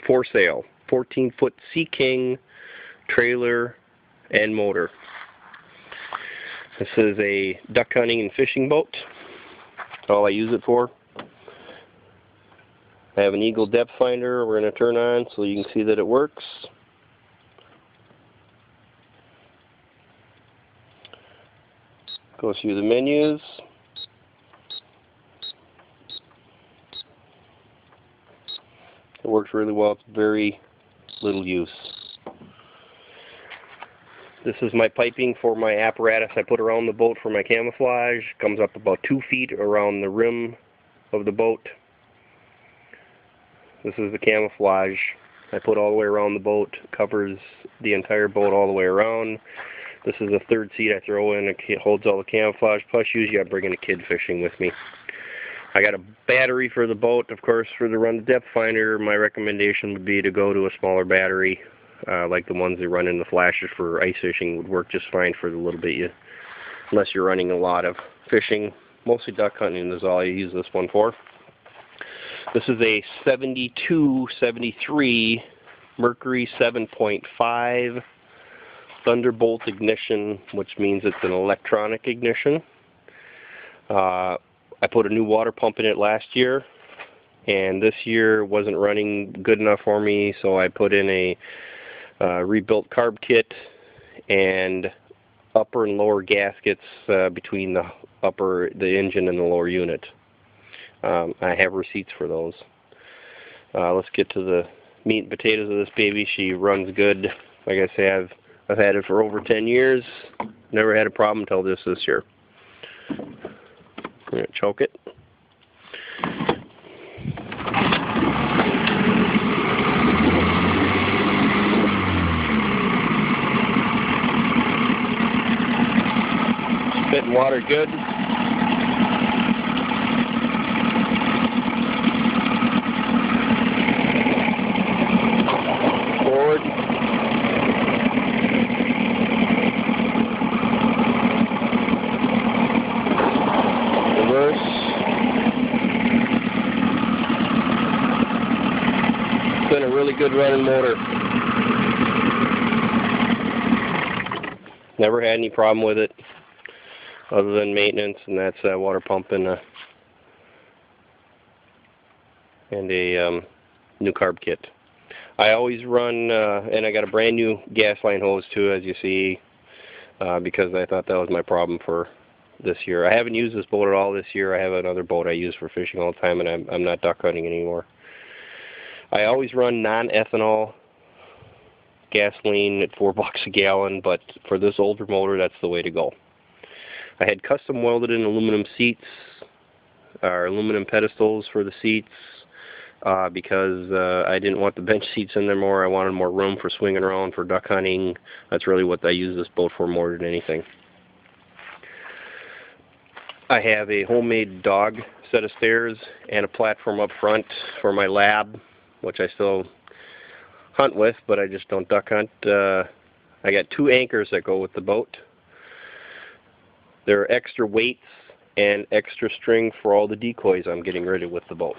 for sale. 14-foot Sea King trailer and motor. This is a duck hunting and fishing boat. That's all I use it for. I have an Eagle depth finder we're going to turn on so you can see that it works. Go through the menus. It works really well. It's very little use. This is my piping for my apparatus I put around the boat for my camouflage. Comes up about 2 feet around the rim of the boat. This is the camouflage I put all the way around the boat. Covers the entire boat all the way around. This is the third seat I throw in. It holds all the camouflage. Plus, usually I bring in a kid fishing with me. I got a battery for the boat. Of course, for the run the depth finder, my recommendation would be to go to a smaller battery, like the ones they run in the flashes for ice fishing would work just fine for the little bit unless you're running a lot of fishing. Mostly duck hunting is all I use this one for. This is a 72-73 Mercury 7.5 Thunderbolt ignition, which means it's an electronic ignition. I put a new water pump in it last year, and this year wasn't running good enough for me, so I put in a rebuilt carb kit and upper and lower gaskets between the engine and the lower unit. I have receipts for those. Let's get to the meat and potatoes of this baby. She runs good. Like I say, I've had it for over 10 years. Never had a problem until this year. I'm going to choke it. Spitting water good. Forward. Reverse. It's been a really good running motor. Never had any problem with it other than maintenance, and that's a water pump and a new carb kit. I always run, and I got a brand new gas line hose too, as you see, because I thought that was my problem for this year. I haven't used this boat at all this year. I have another boat I use for fishing all the time, and I'm not duck hunting anymore. I always run non-ethanol gasoline at $4 a gallon, but for this older motor, that's the way to go. I had custom welded in aluminum seats, or aluminum pedestals for the seats, because I didn't want the bench seats in there more. I wanted more room for swinging around for duck hunting. That's really what I use this boat for more than anything. I have a homemade dog set of stairs and a platform up front for my lab, which I still hunt with, but I just don't duck hunt. I got 2 anchors that go with the boat. There are extra weights and extra string for all the decoys I'm getting rid of with the boat.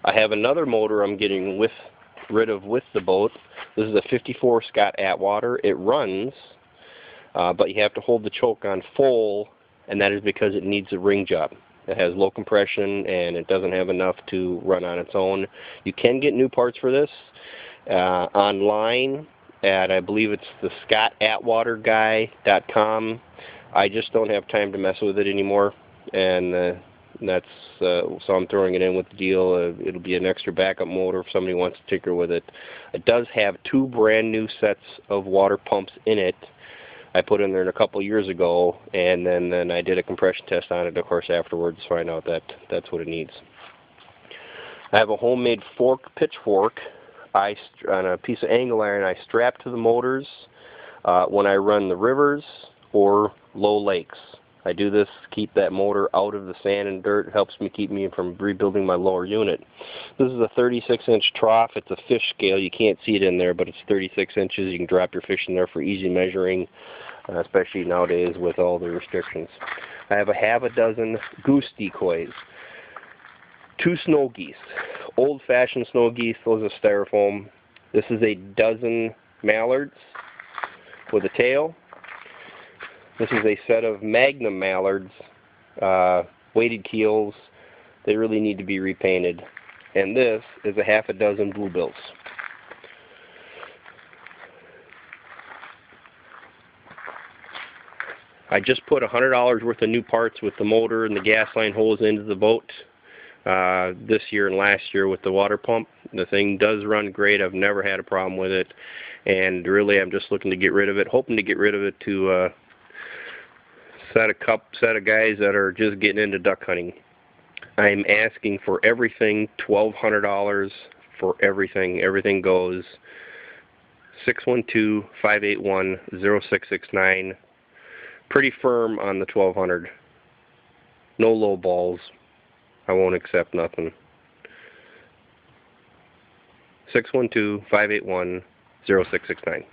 I have another motor I'm getting rid of with the boat. This is a 54 Scott Atwater. It runs, but you have to hold the choke on full, and that is because it needs a ring job. It has low compression, and it doesn't have enough to run on its own. You can get new parts for this online at, I believe it's the scottatwaterguy.com. I just don't have time to mess with it anymore, and that's so I'm throwing it in with the deal. It'll be an extra backup motor if somebody wants to tinker with it. It does have 2 brand new sets of water pumps in it. I put in there a couple years ago, and then I did a compression test on it, of course, afterwards to find out that that's what it needs. I have a homemade pitchfork on a piece of angle iron I strap to the motors when I run the rivers or low lakes. I do this to keep that motor out of the sand and dirt. It helps me keep me from rebuilding my lower unit. This is a 36-inch trough. It's a fish scale. You can't see it in there, but it's 36 inches. You can drop your fish in there for easy measuring, especially nowadays with all the restrictions. I have a half a dozen goose decoys, 2 snow geese, old-fashioned snow geese, those are styrofoam. This is a dozen mallards with a tail. This is a set of Magnum mallards, weighted keels. They really need to be repainted. And this is a half a dozen bluebills. I just put $100 worth of new parts with the motor and the gas line hose into the boat this year and last year with the water pump. The thing does run great. I've never had a problem with it. And really I'm just looking to get rid of it, hoping to get rid of it to set of guys that are just getting into duck hunting. I'm asking for everything $1,200 for everything. Everything goes. 612-581-0669. Pretty firm on the $1,200. No low balls. I won't accept nothing. 612-581-0669.